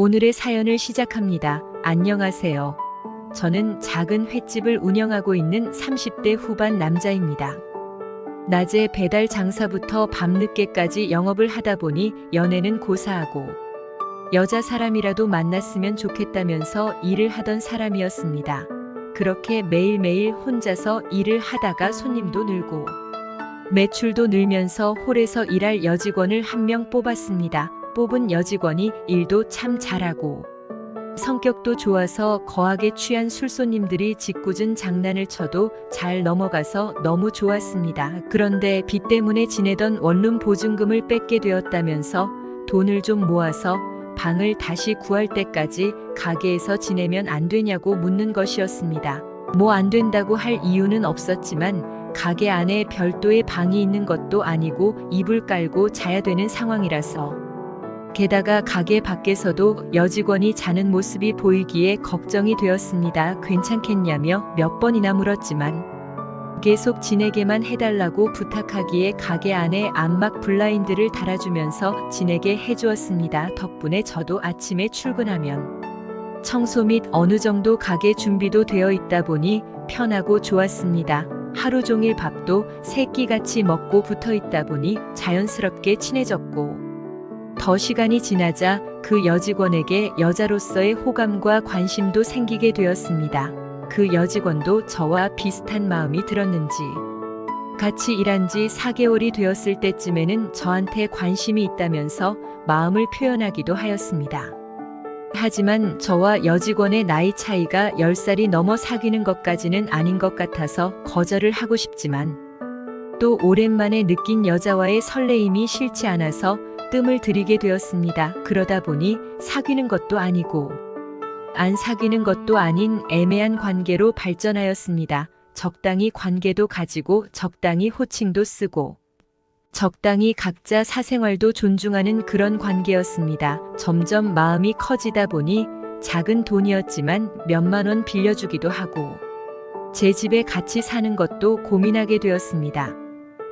오늘의 사연을 시작합니다. 안녕하세요. 저는 작은 횟집을 운영하고 있는 30대 후반 남자입니다. 낮에 배달 장사부터 밤늦게까지 영업을 하다 보니 연애는 고사하고 여자 사람이라도 만났으면 좋겠다면서 일을 하던 사람이었습니다. 그렇게 매일매일 혼자서 일을 하다가 손님도 늘고 매출도 늘면서 홀에서 일할 여직원을 한 명 뽑았습니다. 뽑은 여직원이 일도 참 잘하고 성격도 좋아서 거하게 취한 술손님들이 짓궂은 장난을 쳐도 잘 넘어가서 너무 좋았습니다. 그런데 빚 때문에 지내던 원룸 보증금을 뺏게 되었다면서 돈을 좀 모아서 방을 다시 구할 때까지 가게에서 지내면 안 되냐고 묻는 것이었습니다. 뭐 안 된다고 할 이유는 없었지만 가게 안에 별도의 방이 있는 것도 아니고 이불 깔고 자야 되는 상황이라서, 게다가 가게 밖에서도 여직원이 자는 모습이 보이기에 걱정이 되었습니다. 괜찮겠냐며 몇 번이나 물었지만 계속 지내게만 해달라고 부탁하기에 가게 안에 암막 블라인드를 달아주면서 지내게 해주었습니다. 덕분에 저도 아침에 출근하면 청소 및 어느 정도 가게 준비도 되어 있다 보니 편하고 좋았습니다. 하루 종일 밥도 새끼같이 먹고 붙어 있다 보니 자연스럽게 친해졌고, 더 시간이 지나자 그 여직원에게 여자로서의 호감과 관심도 생기게 되었습니다. 그 여직원도 저와 비슷한 마음이 들었는지 같이 일한 지 4개월이 되었을 때쯤에는 저한테 관심이 있다면서 마음을 표현하기도 하였습니다. 하지만 저와 여직원의 나이 차이가 10살이 넘어 사귀는 것까지는 아닌 것 같아서 거절을 하고 싶지만, 또 오랜만에 느낀 여자와의 설레임이 싫지 않아서 뜸을 들이게 되었습니다. 그러다 보니 사귀는 것도 아니고 안 사귀는 것도 아닌 애매한 관계로 발전하였습니다. 적당히 관계도 가지고 적당히 호칭도 쓰고 적당히 각자 사생활도 존중하는 그런 관계였습니다. 점점 마음이 커지다 보니 작은 돈이었지만 몇만 원 빌려주기도 하고 제 집에 같이 사는 것도 고민하게 되었습니다.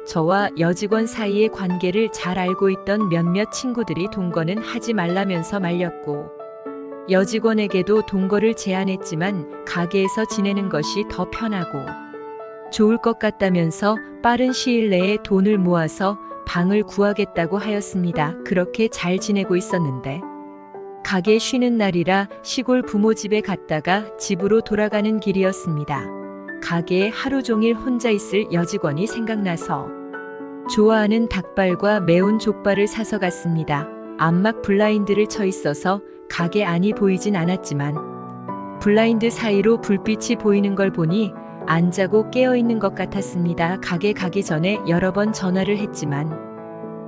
저와 여직원 사이의 관계를 잘 알고 있던 몇몇 친구들이 동거는 하지 말라면서 말렸고, 여직원에게도 동거를 제안했지만 가게에서 지내는 것이 더 편하고 좋을 것 같다면서 빠른 시일 내에 돈을 모아서 방을 구하겠다고 하였습니다. 그렇게 잘 지내고 있었는데 가게 쉬는 날이라 시골 부모 집에 갔다가 집으로 돌아가는 길이었습니다. 가게에 하루 종일 혼자 있을 여직원이 생각나서 좋아하는 닭발과 매운 족발을 사서 갔습니다. 암막 블라인드를 쳐 있어서 가게 안이 보이진 않았지만 블라인드 사이로 불빛이 보이는 걸 보니 안 자고 깨어 있는 것 같았습니다. 가게 가기 전에 여러 번 전화를 했지만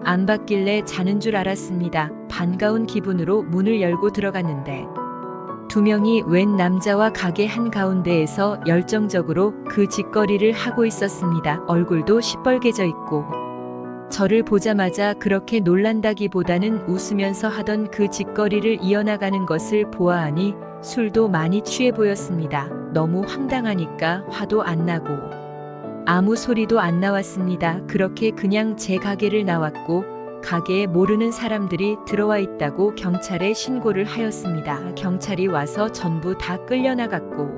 안 받길래 자는 줄 알았습니다. 반가운 기분으로 문을 열고 들어갔는데 두 명이 웬 남자와 가게 한가운데에서 열정적으로 그 짓거리를 하고 있었습니다. 얼굴도 시뻘개져 있고 저를 보자마자 그렇게 놀란다기보다는 웃으면서 하던 그 짓거리를 이어나가는 것을 보아하니 술도 많이 취해 보였습니다. 너무 황당하니까 화도 안 나고 아무 소리도 안 나왔습니다. 그렇게 그냥 제 가게를 나왔고 가게에 모르는 사람들이 들어와 있다고 경찰에 신고를 하였습니다. 경찰이 와서 전부 다 끌려나갔고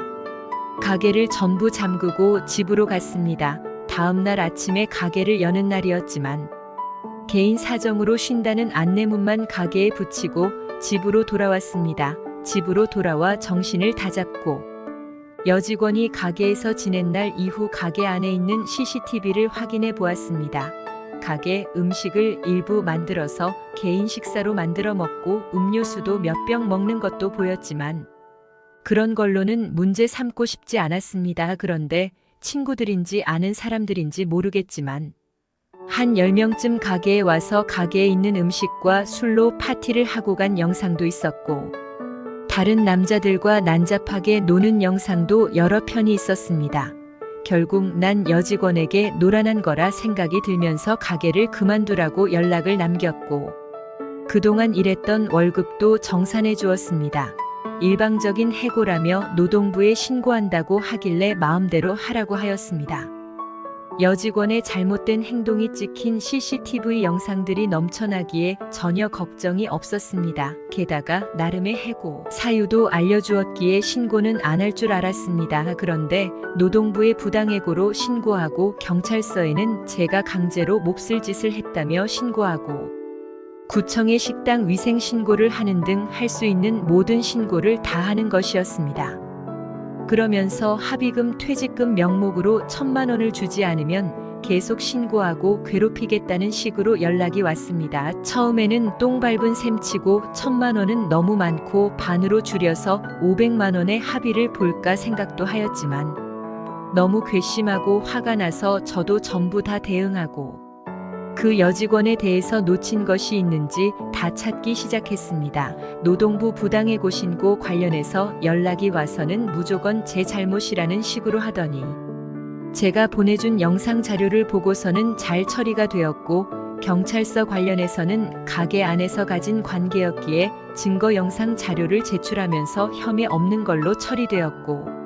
가게를 전부 잠그고 집으로 갔습니다. 다음 날 아침에 가게를 여는 날이었지만 개인 사정으로 쉰다는 안내문만 가게에 붙이고 집으로 돌아왔습니다. 집으로 돌아와 정신을 다잡고 여직원이 가게에서 지낸 날 이후 가게 안에 있는 CCTV를 확인해 보았습니다. 가게 음식을 일부 만들어서 개인 식사로 만들어 먹고 음료수도 몇 병 먹는 것도 보였지만 그런 걸로는 문제 삼고 싶지 않았습니다. 그런데 친구들인지 아는 사람들인지 모르겠지만 한 10명쯤 가게에 와서 가게에 있는 음식과 술로 파티를 하고 간 영상도 있었고 다른 남자들과 난잡하게 노는 영상도 여러 편이 있었습니다. 결국 난 여직원에게 노란한 거라 생각이 들면서 가게를 그만두라고 연락을 남겼고 그동안 일했던 월급도 정산해 주었습니다. 일방적인 해고라며 노동부에 신고한다고 하길래 마음대로 하라고 하였습니다. 여직원의 잘못된 행동이 찍힌 CCTV 영상들이 넘쳐나기에 전혀 걱정이 없었습니다. 게다가 나름의 해고 사유도 알려주었기에 신고는 안 할 줄 알았습니다. 그런데 노동부의 부당해고로 신고하고 경찰서에는 제가 강제로 몹쓸 짓을 했다며 신고하고 구청에 식당 위생 신고를 하는 등 할 수 있는 모든 신고를 다 하는 것이었습니다. 그러면서 합의금, 퇴직금 명목으로 1,000만 원을 주지 않으면 계속 신고하고 괴롭히겠다는 식으로 연락이 왔습니다. 처음에는 똥 밟은 셈치고 1,000만 원은 너무 많고 반으로 줄여서 500만 원의 합의를 볼까 생각도 하였지만 너무 괘씸하고 화가 나서 저도 전부 다 대응하고 그 여직원에 대해서 놓친 것이 있는지 다 찾기 시작했습니다. 노동부 부당해고 신고 관련해서 연락이 와서는 무조건 제 잘못이라는 식으로 하더니 제가 보내준 영상 자료를 보고서는 잘 처리가 되었고 경찰서 관련해서는 가게 안에서 가진 관계였기에 증거 영상 자료를 제출하면서 혐의 없는 걸로 처리되었고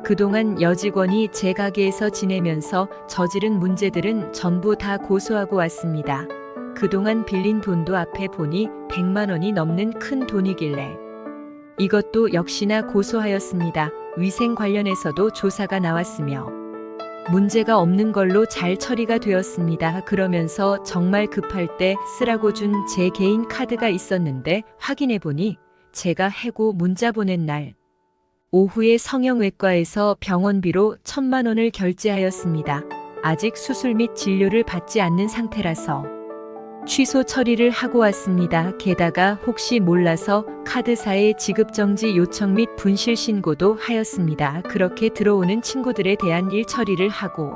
그동안 여직원이 제 가게에서 지내면서 저지른 문제들은 전부 다 고소하고 왔습니다. 그동안 빌린 돈도 앞에 보니 100만 원이 넘는 큰 돈이길래 이것도 역시나 고소하였습니다. 위생 관련해서도 조사가 나왔으며 문제가 없는 걸로 잘 처리가 되었습니다. 그러면서 정말 급할 때 쓰라고 준 제 개인 카드가 있었는데 확인해보니 제가 해고 문자 보낸 날 오후에 성형외과에서 병원비로 1,000만 원을 결제하였습니다. 아직 수술 및 진료를 받지 않는 상태라서 취소 처리를 하고 왔습니다. 게다가 혹시 몰라서 카드사에 지급정지 요청 및 분실 신고도 하였습니다. 그렇게 들어오는 친구들에 대한 일 처리를 하고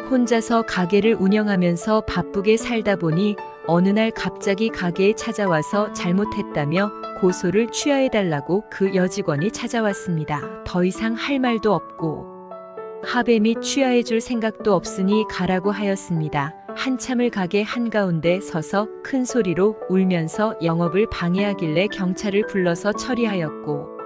혼자서 가게를 운영하면서 바쁘게 살다 보니 어느 날 갑자기 가게에 찾아와서 잘못했다며 고소를 취하해달라고 그 여직원이 찾아왔습니다. 더 이상 할 말도 없고 합의 및 취하해줄 생각도 없으니 가라고 하였습니다. 한참을 가게 한가운데 서서 큰 소리로 울면서 영업을 방해하길래 경찰을 불러서 처리하였고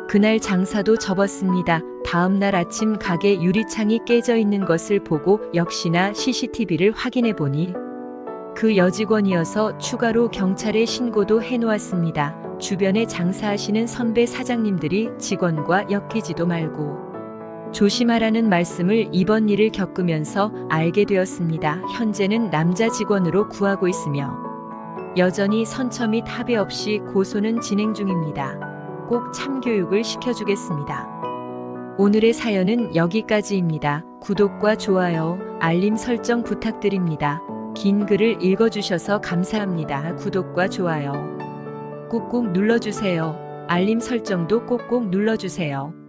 그날 장사도 접었습니다. 다음 날 아침 가게 유리창이 깨져 있는 것을 보고 역시나 CCTV를 확인해 보니 그 여직원이어서 추가로 경찰에 신고도 해놓았습니다. 주변에 장사하시는 선배 사장님들이 직원과 엮이지도 말고 조심하라는 말씀을 이번 일을 겪으면서 알게 되었습니다. 현재는 남자 직원으로 구하고 있으며 여전히 선처 및 합의 없이 고소는 진행 중입니다. 꼭 참교육을 시켜주겠습니다. 오늘의 사연은 여기까지입니다. 구독과 좋아요, 알림 설정 부탁드립니다. 긴 글을 읽어주셔서 감사합니다. 구독과 좋아요 꾹꾹 눌러주세요. 알림 설정도 꼭꼭 눌러주세요.